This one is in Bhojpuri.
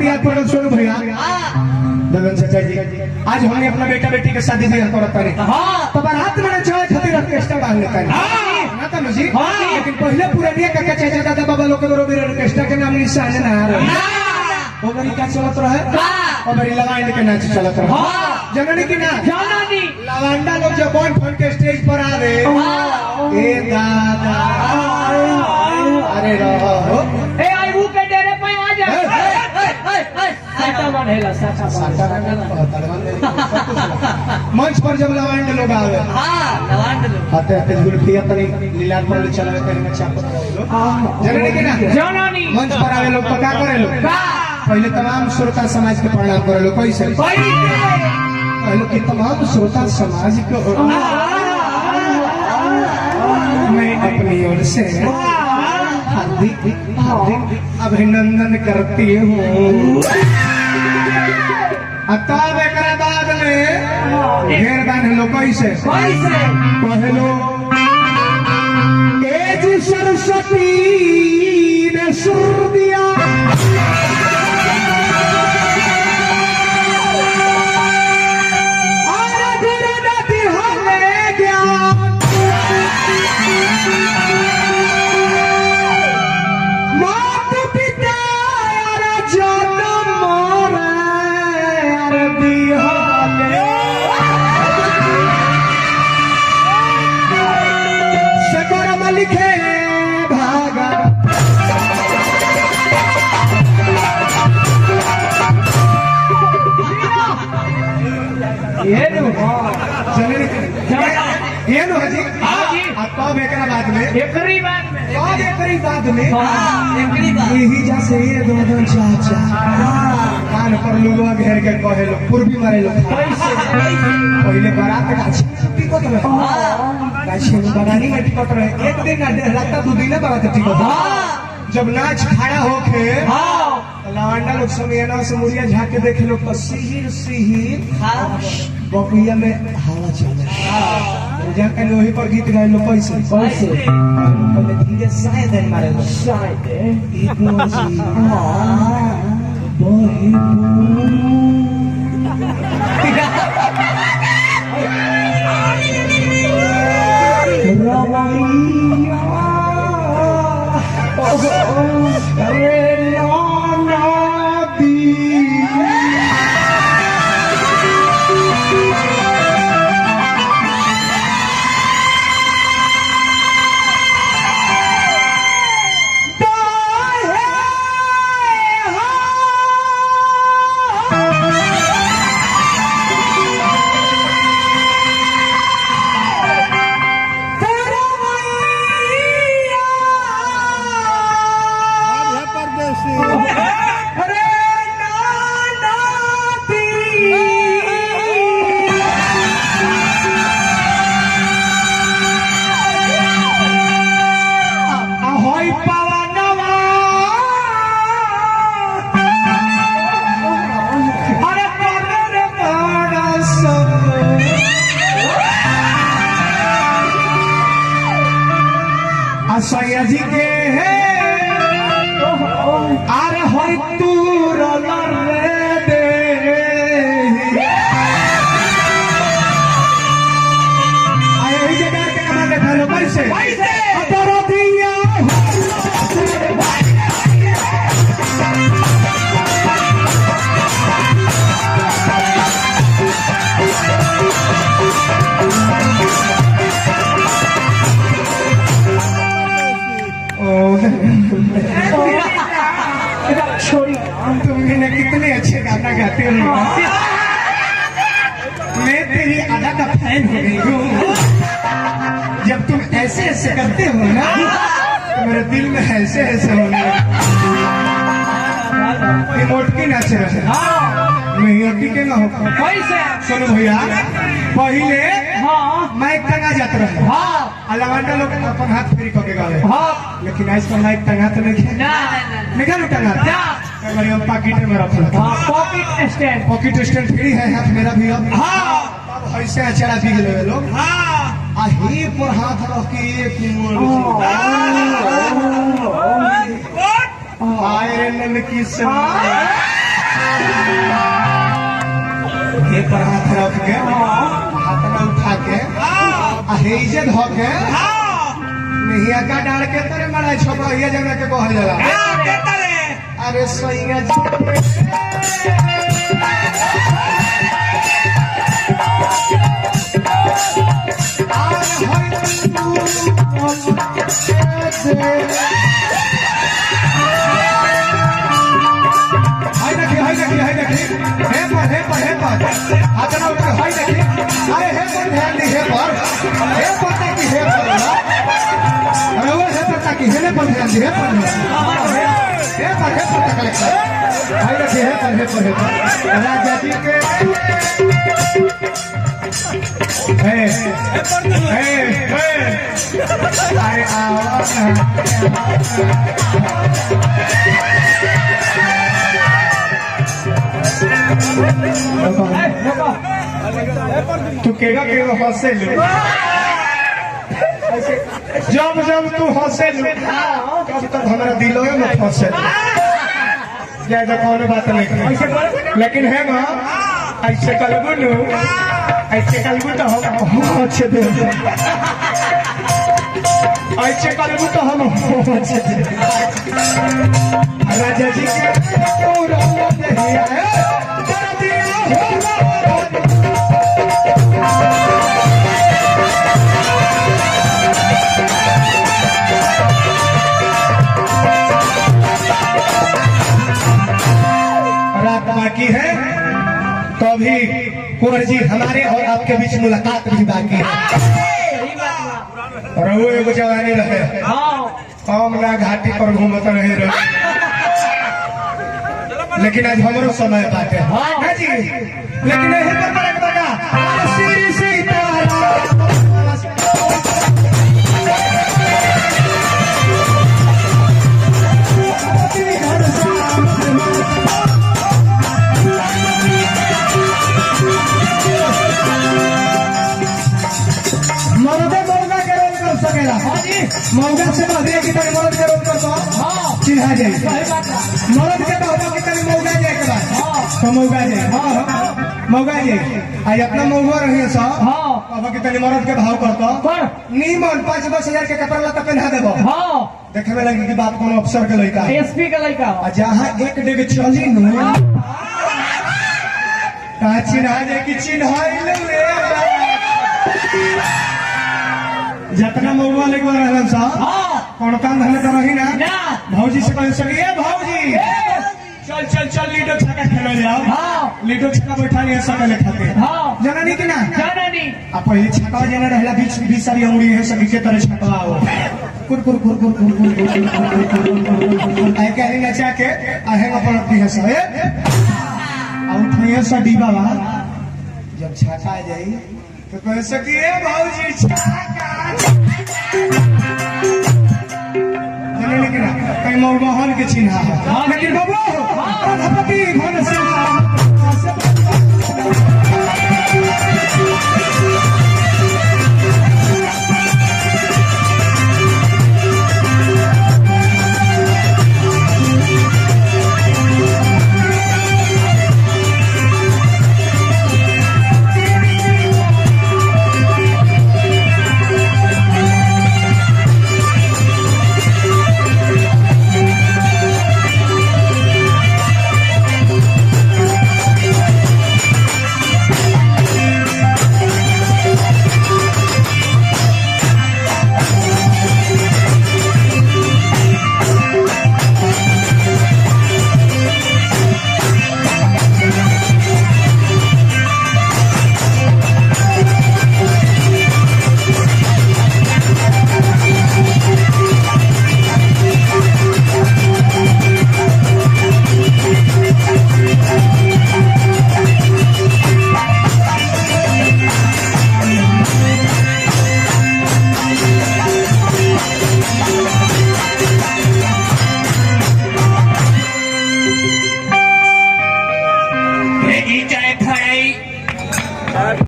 बात याद पड़ल सुनो भैया दलन चाचा जी आज हमने अपना बेटा बेटी के शादी ब्याह करत तारे तो बारात में चाहे खातिर ऑर्केस्ट्रा डाल लेता है ना तो मुझे लेकिन पहले पुरानिया काका चाचा दादा बाबा लोग के रोबी ऑर्केस्ट्रा के नाम निशान ना आ रहा ओबरी का चलत रहे ओबरी लवांड के नाच चलत रहे जननी की ना जननी लवांडा लोग जब बॉन्ड फन के स्टेज पर आवे ए दादा अरे रहो ए आई वो के डेरे पे आ जा साटा बनेला साटा मंच पर जब लवांड लोग आवे लवांड लोग हाथे हाथे गुलफिया तनी लीलार पर चलावे करे चाप जननी की ना जननी मंच पर आवे लोग का करे लोग पहले तमाम श्रोता समाज के प्रणाम करे लोग कैसे पहले की तमाम श्रोता समाज को मैं अपनी ओर से हार्दिक अभिनंदन करती हूँ। तब एक बाद में ढेर बांध लो कैसे पहलो एज सरस्वती ने सुर दिया यही जैसे ये दोनों चाचा कान पर लुगवा घेर के कहे लोग पूर्वी मारे लोग पहले बारात टिकट रहे बनानी में टिकट रहे एक दिन रात दो दिन बारात टिकट जब नाच खड़ा होके लवांडा लोग समियाना से मुड़िया झाँक के देखे लोग तो सिहिर बकुया में हवा चल जाके वही पर गीत गाए लोग कैसे पहले धीरे शायद मारे लोग शायद सैया जी के है आर होई तू रोलर रे दे आए ही जगह के कमाल देखा लो कैसे अतरो दिया तुमने कितने अच्छे गाना गाते हो मैं तेरी अदा का फैन हो गई हूँ जब तुम ऐसे ऐसे करते हो ना तो मेरे दिल में ऐसे ऐसे होने मोटकी नाच रहे मैं के ना हो सुनो भैया पहले माइक टंगा जाता रहे लवांडा लोग अपन हाथ फेरी करके गावे लेकिन आज तो माइक टंगा तो नहीं निकाल टंगा हम पॉकेट में रखल पॉकेट स्टैंड फ्री है हाथ मेरा भी अब ऐसे अचारा पी गए लोग ही पर हाथ रख के एक आयरन की ये पर हाथ रख के हाथ में उठा के हेजे धो के नहीं का डाल के तेरे मरा छोकरा ये जगह के कहल जाला अरे सैया जी हाय देखी हे पर हाथ ना उठा हाय देखी अरे हे पर ध्यान दी हे पर ताकि हे पर अरे वो हे पर ताकि हे पर ध्यान दी हे पर कलेक्टर हाय देखी हे पर राजा जी के अरे तू केगा हंसे लो जब तू हंसे लो तब तक हमारा दिलो में फंसे ज्यादा कौन बात नहीं लेकिन है ना ऐसे कलबू नु तो हम अच्छे दे ऐसे कलबू तो हम अच्छे दे राजा जी के रात बाकी है तो अभी कुंवर जी हमारे और आपके बीच मुलाकात भी बाकी है और वो एगो जवानी रहे हम ना घाटी पर घूमते रहे लेकिन आज हमारो समय बात है ना जी लेकिन यही पर बड़ा बड़ा श्री सीताराम मौगा से बहरिया की तरह मर्द के रोक कर चिन्हा जाए मर्द के बहबा की तरह मौगा जाए के बाद तो मौगा जाए मौगा जाए आज अपना मौगा रहे सब बाबा की तरह मर्द के भाव करता नीमन 5-10 हजार के कपड़ा लता पहना देबो देखे में लगी की बात कोनो अफसर के लड़का एसपी का लड़का जहाँ एक डेग चली नु का चिन्हा जाए की चिन्हाइल रे जितना मौका लेके रहलन सा कौन काम धंधा कर रही ना भौजी से कह सके भौजी चल लीडो छक्का खेले जाओ लीडो छक्का बैठा लिया सकले खाते जाना नहीं कि ना जाना नहीं आ पहले छक्का जना रहला 20 सारी अंगुरी है सभी के तरह छक्का आओ कुर आई कहली नचा के आहे अपन दी है सब आउट नहीं सा डीबा जब छक्का जाई तो कह सकिए भौजी लेकिन कई मौगहन के चिन्हा है लेकिन बाबू